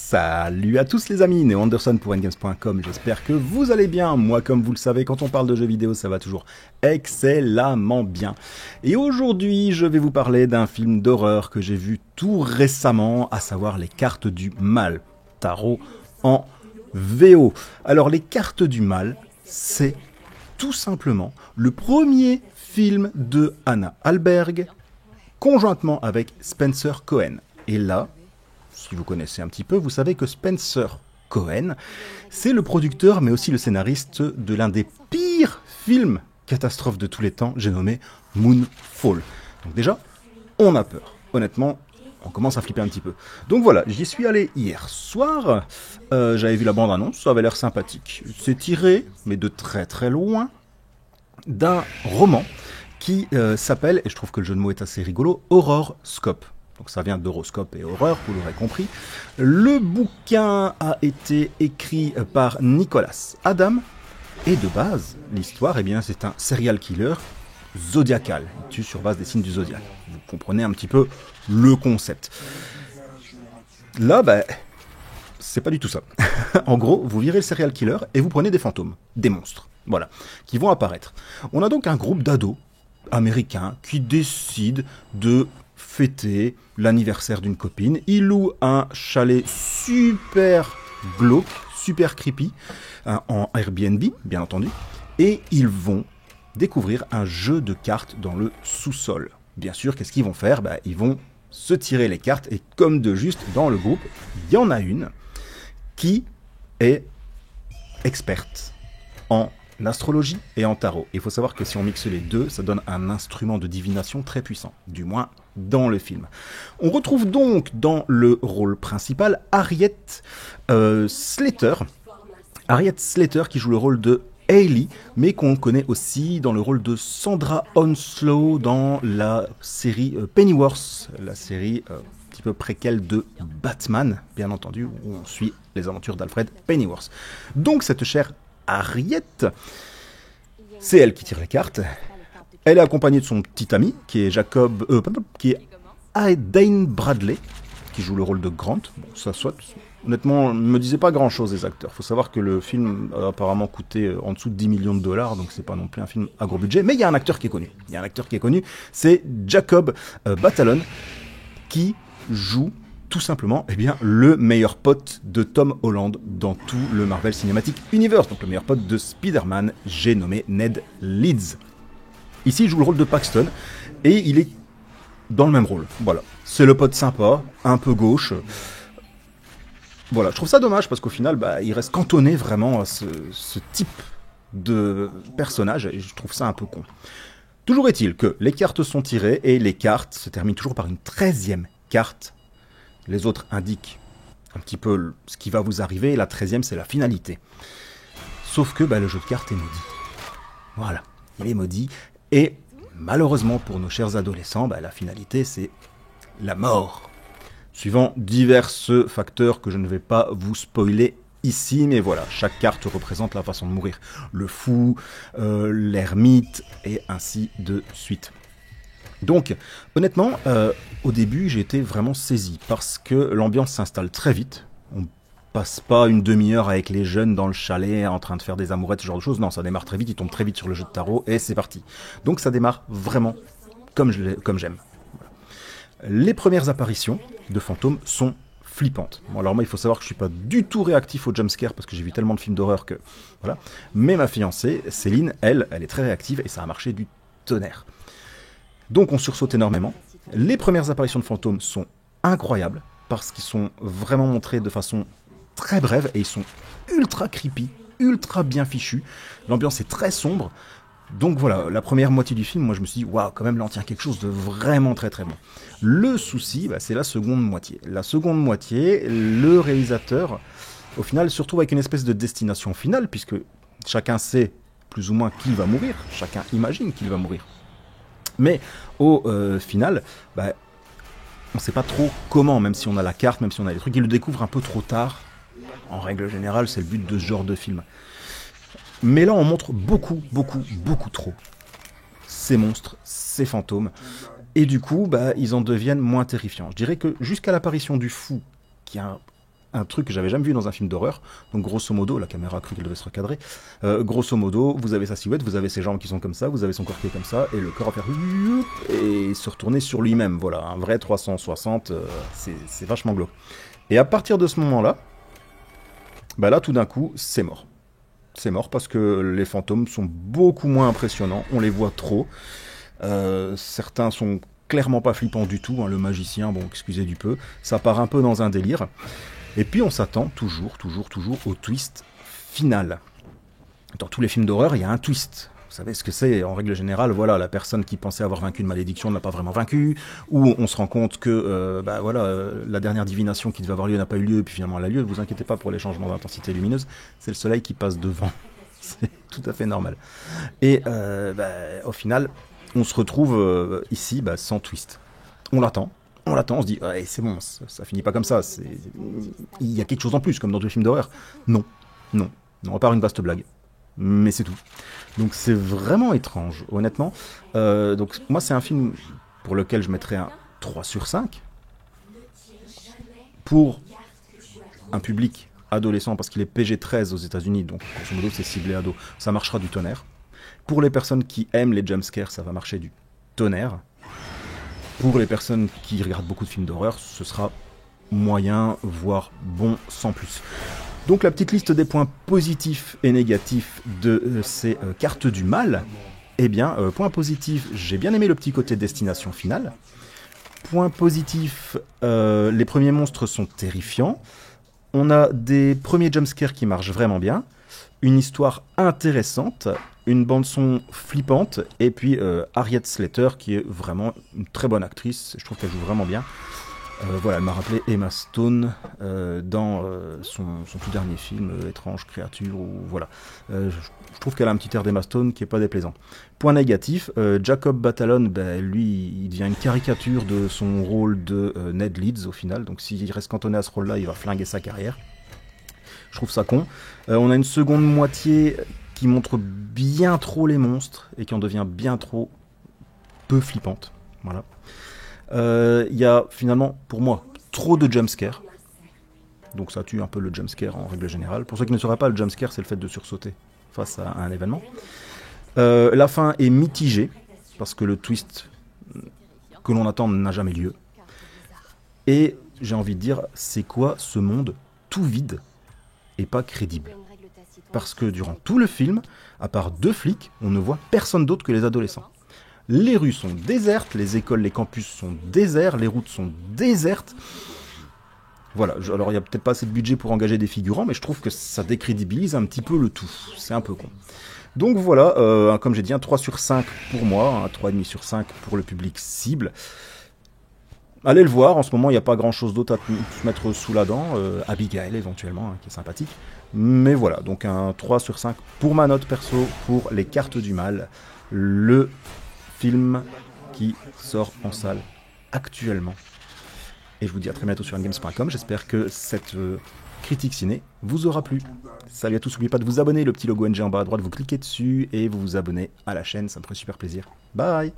Salut à tous les amis, Néo Anderson pour Endgames.com, j'espère que vous allez bien. Moi, comme vous le savez, quand on parle de jeux vidéo, ça va toujours excellemment bien. Et aujourd'hui, je vais vous parler d'un film d'horreur que j'ai vu tout récemment, à savoir Les Cartes du Mal, tarot en VO. Alors, Les Cartes du Mal, c'est tout simplement le premier film de Anna Hallberg, conjointement avec Spencer Cohen. Et là, si vous connaissez un petit peu, vous savez que Spencer Cohen, c'est le producteur mais aussi le scénariste de l'un des pires films catastrophes de tous les temps, j'ai nommé Moonfall. Donc déjà, on a peur. Honnêtement, on commence à flipper un petit peu. Donc voilà, j'y suis allé hier soir, j'avais vu la bande-annonce, ça avait l'air sympathique. C'est tiré, mais de très très loin, d'un roman qui s'appelle, et je trouve que le jeu de mots est assez rigolo, Horrorscope. Donc ça vient d'horoscope et horreur, vous l'aurez compris. Le bouquin a été écrit par Nicholas Adam. Et de base, l'histoire, eh bien, c'est un serial killer zodiacal. Il tue sur base des signes du zodiaque. Vous comprenez un petit peu le concept. Là, c'est pas du tout ça. En gros, vous virez le serial killer et vous prenez des fantômes, des monstres, voilà, qui vont apparaître. On a donc un groupe d'ados américains qui décident de fêter l'anniversaire d'une copine. Ils louent un chalet super glauque, super creepy, en Airbnb, bien entendu, et ils vont découvrir un jeu de cartes dans le sous-sol. Bien sûr, qu'est-ce qu'ils vont faire ? Ils vont se tirer les cartes, et comme de juste, dans le groupe, il y en a une qui est experte en astrologie et en tarot. Il faut savoir que si on mixe les deux, ça donne un instrument de divination très puissant, du moins dans le film. On retrouve donc dans le rôle principal Harriet Slater. Harriet Slater qui joue le rôle de Hayley, mais qu'on connaît aussi dans le rôle de Sandra Onslow dans la série Pennyworth, la série un petit peu préquelle de Batman, bien entendu, où on suit les aventures d'Alfred Pennyworth. Donc cette chère Harriet, c'est elle qui tire les cartes. Elle est accompagnée de son petit ami, qui est qui est Dane Bradley, qui joue le rôle de Grant. Bon, ça soit. Honnêtement, ne me disait pas grand-chose les acteurs. Il faut savoir que le film a apparemment coûté en dessous de 10 millions de dollars, donc c'est pas non plus un film à gros budget. Mais il y a un acteur qui est connu. C'est Jacob Batalon, qui joue tout simplement le meilleur pote de Tom Holland dans tout le Marvel Cinematic Universe, donc le meilleur pote de Spider-Man, j'ai nommé Ned Leeds. Ici, il joue le rôle de Paxton, et il est dans le même rôle. Voilà, c'est le pote sympa, un peu gauche. Voilà, je trouve ça dommage, parce qu'au final, il reste cantonné vraiment à ce type de personnage, et je trouve ça un peu con. Toujours est-il que les cartes sont tirées, et les cartes se terminent toujours par une 13e carte. Les autres indiquent un petit peu ce qui va vous arriver, et la 13e, c'est la finalité. Sauf que le jeu de cartes est maudit. Voilà, il est maudit, et malheureusement pour nos chers adolescents, la finalité, c'est la mort. Suivant divers facteurs que je ne vais pas vous spoiler ici, mais voilà, chaque carte représente la façon de mourir. Le fou, l'ermite, et ainsi de suite. Donc, honnêtement, au début, j'ai été vraiment saisi, parce que l'ambiance s'installe très vite. On passe pas une demi-heure avec les jeunes dans le chalet en train de faire des amourettes, ce genre de choses. Non, ça démarre très vite, ils tombent très vite sur le jeu de tarot, et c'est parti. Donc ça démarre vraiment comme j'aime. Voilà. Les premières apparitions de fantômes sont flippantes. Bon, alors moi, il faut savoir que je suis pas du tout réactif au jumpscare, parce que j'ai vu tellement de films d'horreur que... Voilà. Mais ma fiancée, Céline, elle est très réactive, et ça a marché du tonnerre. Donc on sursaute énormément. Les premières apparitions de fantômes sont incroyables, parce qu'ils sont vraiment montrés de façon très brève, et ils sont ultra creepy, ultra bien fichus. L'ambiance est très sombre. Donc voilà, la première moitié du film, moi je me suis dit, waouh, quand même là on tient quelque chose de vraiment très très bon. Le souci, c'est la seconde moitié. La seconde moitié, le réalisateur, au final, se retrouve avec une espèce de destination finale, puisque chacun sait plus ou moins qui va mourir, chacun imagine qu'il va mourir. Mais au final, on ne sait pas trop comment, même si on a la carte, même si on a les trucs, il le découvre un peu trop tard. En règle générale, c'est le but de ce genre de film. Mais là, on montre beaucoup trop ces monstres, ces fantômes, et du coup, ils en deviennent moins terrifiants. Je dirais que jusqu'à l'apparition du fou, qui est un truc que j'avais jamais vu dans un film d'horreur. Donc grosso modo, la caméra a cru qu'elle devait se recadrer. Grosso modo, vous avez sa silhouette, vous avez ses jambes qui sont comme ça, vous avez son corps qui est comme ça, et le corps va faire et se retourner sur lui-même. Voilà, un vrai 360, c'est vachement glauque. Et à partir de ce moment-là, bah là tout d'un coup, c'est mort. C'est mort parce que les fantômes sont beaucoup moins impressionnants, on les voit trop. Certains sont clairement pas flippants du tout, hein. Le magicien, bon, excusez du peu, ça part un peu dans un délire. Et puis on s'attend toujours au twist final. Dans tous les films d'horreur, il y a un twist. Vous savez ce que c'est, en règle générale, voilà, la personne qui pensait avoir vaincu une malédiction ne l'a pas vraiment vaincu, ou on se rend compte que la dernière divination qui devait avoir lieu n'a pas eu lieu, puis finalement elle a lieu. Ne vous inquiétez pas pour les changements d'intensité lumineuse, c'est le soleil qui passe devant. C'est tout à fait normal. Et au final, on se retrouve ici sans twist. On l'attend, on se dit ouais, c'est bon, ça finit pas comme ça. Il y a quelque chose en plus, comme dans tous les films d'horreur. Non, à part une vaste blague. Mais c'est tout. Donc c'est vraiment étrange, honnêtement. Donc moi c'est un film pour lequel je mettrais un 3 sur 5. Pour un public adolescent, parce qu'il est PG-13 aux États-Unis, donc grosso modo c'est ciblé ado, ça marchera du tonnerre. Pour les personnes qui aiment les jumpscares, ça va marcher du tonnerre. Pour les personnes qui regardent beaucoup de films d'horreur, ce sera moyen, voire bon, sans plus. Donc la petite liste des points positifs et négatifs de ces cartes du mal. Eh bien, point positif, j'ai bien aimé le petit côté destination finale. Point positif, les premiers monstres sont terrifiants. On a des premiers jumpscares qui marchent vraiment bien. Une histoire intéressante, une bande-son flippante, et puis Harriet Slater qui est vraiment une très bonne actrice. Je trouve qu'elle joue vraiment bien. Voilà, elle m'a rappelé Emma Stone dans son tout dernier film, Étrange créature, ou voilà. Je trouve qu'elle a un petit air d'Emma Stone qui est pas déplaisant. Point négatif, Jacob Batalon, lui, il devient une caricature de son rôle de Ned Leeds au final, donc s'il reste cantonné à ce rôle-là, il va flinguer sa carrière. Je trouve ça con. On a une seconde moitié qui montre bien trop les monstres et qui en devient bien trop peu flippante. Voilà. Il y a finalement, pour moi, trop de jumpscares. Donc ça tue un peu le jumpscare en règle générale. Pour ceux qui ne sauraient pas, le jumpscare, c'est le fait de sursauter face à un événement. La fin est mitigée, parce que le twist que l'on attend n'a jamais lieu. Et j'ai envie de dire, c'est quoi ce monde tout vide et pas crédible? Parce que durant tout le film, à part 2 flics, on ne voit personne d'autre que les adolescents. Les rues sont désertes, les écoles, les campus sont déserts, les routes sont désertes. Voilà, alors il n'y a peut-être pas assez de budget pour engager des figurants, mais je trouve que ça décrédibilise un petit peu le tout. C'est un peu con. Donc voilà, comme j'ai dit, un 3 sur 5 pour moi, un 3,5 sur 5 pour le public cible. Allez le voir, en ce moment il n'y a pas grand chose d'autre à se mettre sous la dent, Abigail éventuellement, qui est sympathique. Mais voilà, donc un 3 sur 5 pour ma note perso, pour Les Cartes du Mal, le film qui sort en salle actuellement. Et je vous dis à très bientôt sur endgames.com. J'espère que cette critique ciné vous aura plu. Salut à tous, n'oubliez pas de vous abonner, le petit logo NG en bas à droite, vous cliquez dessus et vous vous abonnez à la chaîne, ça me ferait super plaisir. Bye.